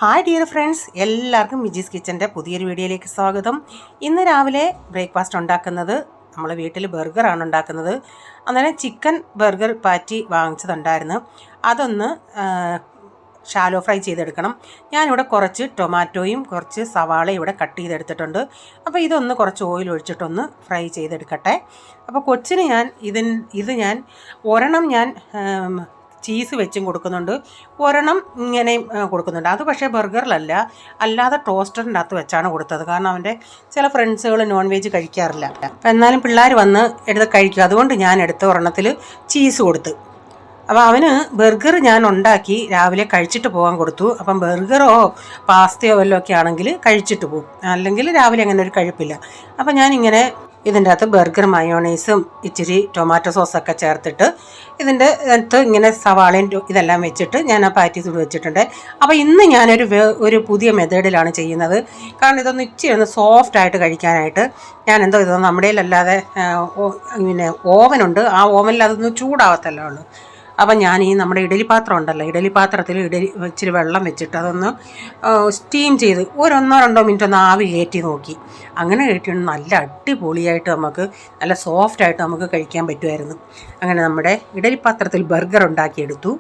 Hi dear friends, എല്ലാവർക്കും മിജീസ് കിച്ചൻ്റെ പുതിയൊരു വീഡിയോയിലേക്ക് സ്വാഗതം. ഇന്ന് രാവിലെ ബ്രേക്ക്ഫാസ്റ്റ് ഉണ്ടാക്കുന്നത് നമ്മൾ വീട്ടിൽ ബർഗറാണ് ഉണ്ടാക്കുന്നത്. അന്നേരം ചിക്കൻ ബർഗർ പാറ്റി വാങ്ങിച്ചതുണ്ടായിരുന്നു. അതൊന്ന് ഷാലോ ഫ്രൈ ചെയ്തെടുക്കണം. ഞാനിവിടെ കുറച്ച് ടൊമാറ്റോയും കുറച്ച് സവാളയും ഇവിടെ കട്ട് ചെയ്തെടുത്തിട്ടുണ്ട്. അപ്പോൾ ഇതൊന്ന് കുറച്ച് ഓയിൽ ഒഴിച്ചിട്ടൊന്ന് ഫ്രൈ ചെയ്തെടുക്കട്ടെ. അപ്പോൾ കൊച്ചിന് ഞാൻ ഒരെണ്ണം ചീസ് വെച്ചും കൊടുക്കുന്നുണ്ട്, ഒരെണ്ണം ഇങ്ങനെയും കൊടുക്കുന്നുണ്ട്. അത് പക്ഷേ ബർഗറിലല്ല, അല്ലാതെ ടോസ്റ്ററിൻ്റെ അകത്ത് വെച്ചാണ് കൊടുത്തത്. കാരണം അവൻ്റെ ചില ഫ്രണ്ട്സുകൾ നോൺ വെജ് കഴിക്കാറില്ല. അപ്പം എന്നാലും പിള്ളേർ വന്ന് എടുത്ത് കഴിക്കും. അതുകൊണ്ട് ഞാൻ എടുത്ത ഒരെണ്ണത്തിൽ ചീസ് കൊടുത്ത്. അപ്പോൾ അവന് ബർഗർ ഞാൻ ഉണ്ടാക്കി രാവിലെ കഴിച്ചിട്ട് പോകാൻ കൊടുത്തു. അപ്പം ബർഗറോ പാസ്തയോ വല്ലതും ഒക്കെ ആണെങ്കിൽ കഴിച്ചിട്ട് പോകും, അല്ലെങ്കിൽ രാവിലെ അങ്ങനെ ഒരു കഴിപ്പില്ല. അപ്പം ഞാനിങ്ങനെ ഇതിൻ്റെ അകത്ത് ബർഗർ മയോണൈസും ഇച്ചിരി ടൊമാറ്റോ സോസൊക്കെ ചേർത്തിട്ട് ഇതിൻ്റെ അകത്ത് ഇങ്ങനെ സവാളയും ഇതെല്ലാം വെച്ചിട്ട് ഞാൻ ആ പാറ്റീസ് വെച്ചിട്ടുണ്ട്. അപ്പോൾ ഇന്ന് ഞാനൊരു പുതിയ മെത്തേഡിലാണ് ചെയ്യുന്നത്. കാരണം ഇതൊന്ന് ഇച്ചിരി ഒന്ന് സോഫ്റ്റായിട്ട് കഴിക്കാനായിട്ട് ഇതൊന്നും നമ്മുടെ അല്ലാതെ പിന്നെ ഓവനുണ്ട്. ആ ഓവനിൽ അതൊന്നും ചൂടാവത്തല്ലേ ഉള്ളൂ. അപ്പം ഞാൻ നമ്മുടെ ഇഡലി പാത്രം ഉണ്ടല്ലോ, ഇഡലി പാത്രത്തിൽ ഇച്ചിരി വെള്ളം വെച്ചിട്ട് അതൊന്ന് സ്റ്റീം ചെയ്ത് 1-2 മിനിറ്റ് ഒന്ന് ആവി കയറ്റി നോക്കി. അങ്ങനെ കയറ്റി നല്ല അടിപൊളിയായിട്ട് നല്ല സോഫ്റ്റായിട്ട് നമുക്ക് കഴിക്കാൻ പറ്റുമായിരുന്നു. അങ്ങനെ നമ്മുടെ ഇഡലി പാത്രത്തിൽ ബർഗർ ഉണ്ടാക്കിയെടുത്തു.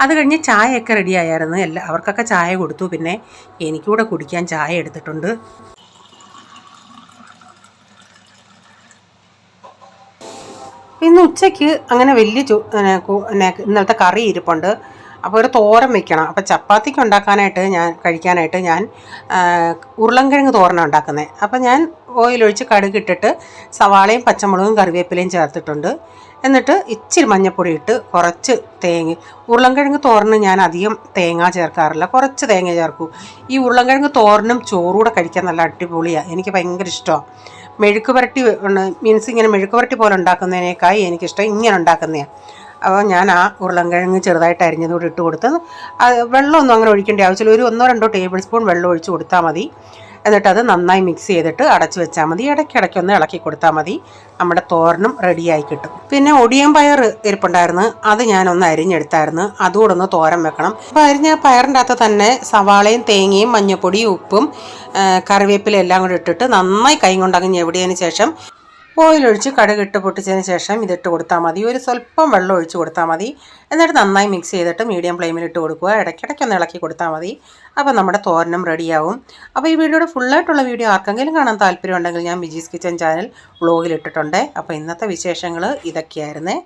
അത് കഴിഞ്ഞ് ചായയൊക്കെ റെഡി ആയിരുന്നു. അവർക്കൊക്കെ ചായ കൊടുത്തു. പിന്നെ എനിക്കൂടെ കുടിക്കാൻ ചായ എടുത്തിട്ടുണ്ട്. ഇന്ന് ഉച്ചയ്ക്ക് അങ്ങനെ വലിയ ഇന്നലത്തെ കറി ഇരിപ്പുണ്ട്. അപ്പോൾ ഒരു തോരൻ വെക്കണം. അപ്പോൾ ചപ്പാത്തിക്ക് കഴിക്കാനായിട്ട് ഞാൻ ഉരുളൻകിഴങ്ങ് തോരനാണ് ഉണ്ടാക്കുന്നത്. അപ്പോൾ ഞാൻ ഓയിലൊഴിച്ച് കടുകിട്ടിട്ട് സവാളയും പച്ചമുളകും കറിവേപ്പിലയും ചേർത്തിട്ടുണ്ട്. എന്നിട്ട് ഇച്ചിരി മഞ്ഞൾപ്പൊടി ഇട്ട് കുറച്ച് ഉരുളൻകിഴങ്ങ് തോരന് ഞാൻ അധികം തേങ്ങ ചേർക്കാറില്ല, കുറച്ച് തേങ്ങ ചേർക്കൂ. ഈ ഉരുളൻകിഴങ്ങ് തോരനും ചോറൂടെ കഴിക്കാൻ നല്ല അടിപൊളിയാണ്. എനിക്ക് ഭയങ്കര ഇഷ്ടമാണ്. മെഴുക്ക് പുരട്ടി ഇങ്ങനെ മെഴുക്ക് പുരട്ടി പോലെ ഉണ്ടാക്കുന്നതിനേക്കായി എനിക്കിഷ്ടം ഇങ്ങനെ ഉണ്ടാക്കുന്നതാണ്. അപ്പോൾ ഞാൻ ആ ഉരുളൻകിഴങ്ങ് ചെറുതായിട്ട് അരിഞ്ഞതുകൂടി ഇട്ട് കൊടുത്ത് വെള്ളമൊന്നും അങ്ങനെ ഒഴിക്കേണ്ട ആവശ്യമില്ല. ഒരു 1-2 ടേബിൾ സ്പൂൺ വെള്ളം ഒഴിച്ച് കൊടുത്താൽ മതി. എന്നിട്ട് അത് നന്നായി മിക്സ് ചെയ്തിട്ട് അടച്ച് വെച്ചാൽ മതി. ഇടയ്ക്കിടയ്ക്കൊന്ന് ഇളക്കി കൊടുത്താൽ മതി. നമ്മുടെ തോരനും റെഡിയായി കിട്ടും. പിന്നെ ഒടിയൻ പയർ ഇരിപ്പുണ്ടായിരുന്നു, അത് ഞാനൊന്ന് അരിഞ്ഞെടുത്തായിരുന്നു. അതുകൂടെ ഒന്ന് തോരൻ വെക്കണം. അപ്പോൾ അരിഞ്ഞ പയറിൻ്റെ അകത്ത് തന്നെ സവാളയും തേങ്ങയും മഞ്ഞൾപ്പൊടിയും ഉപ്പും കറിവേപ്പില എല്ലാം കൂടി ഇട്ടിട്ട് നന്നായി കൈ കൊണ്ടങ്ങ് ഞെവിടിയതിന് ശേഷം ഓയിലൊഴിച്ച് കടുകിട്ട് പൊട്ടിച്ചതിന് ശേഷം ഇതിട്ട് കൊടുത്താൽ മതി. ഒരു സ്വല്പം വെള്ളം ഒഴിച്ച് കൊടുത്താൽ മതി. എന്നിട്ട് നന്നായി മിക്സ് ചെയ്തിട്ട് മീഡിയം ഫ്ലെയിമിൽ ഇട്ട് കൊടുക്കുക. ഇടയ്ക്കിടയ്ക്കൊന്ന് ഇളക്കി കൊടുത്താൽ മതി. അപ്പോൾ നമ്മുടെ തോരനും റെഡിയാവും. അപ്പോൾ ഈ വീഡിയോയുടെ ഫുള്ളായിട്ടുള്ള വീഡിയോ ആർക്കെങ്കിലും കാണാൻ താല്പര്യമുണ്ടെങ്കിൽ ഞാൻ മിജീസ് കിച്ചൻ ചാനൽ വ്ളോഗിൽ ഇട്ടിട്ടുണ്ട്. അപ്പോൾ ഇന്നത്തെ വിശേഷങ്ങൾ ഇതൊക്കെയായിരുന്നേ.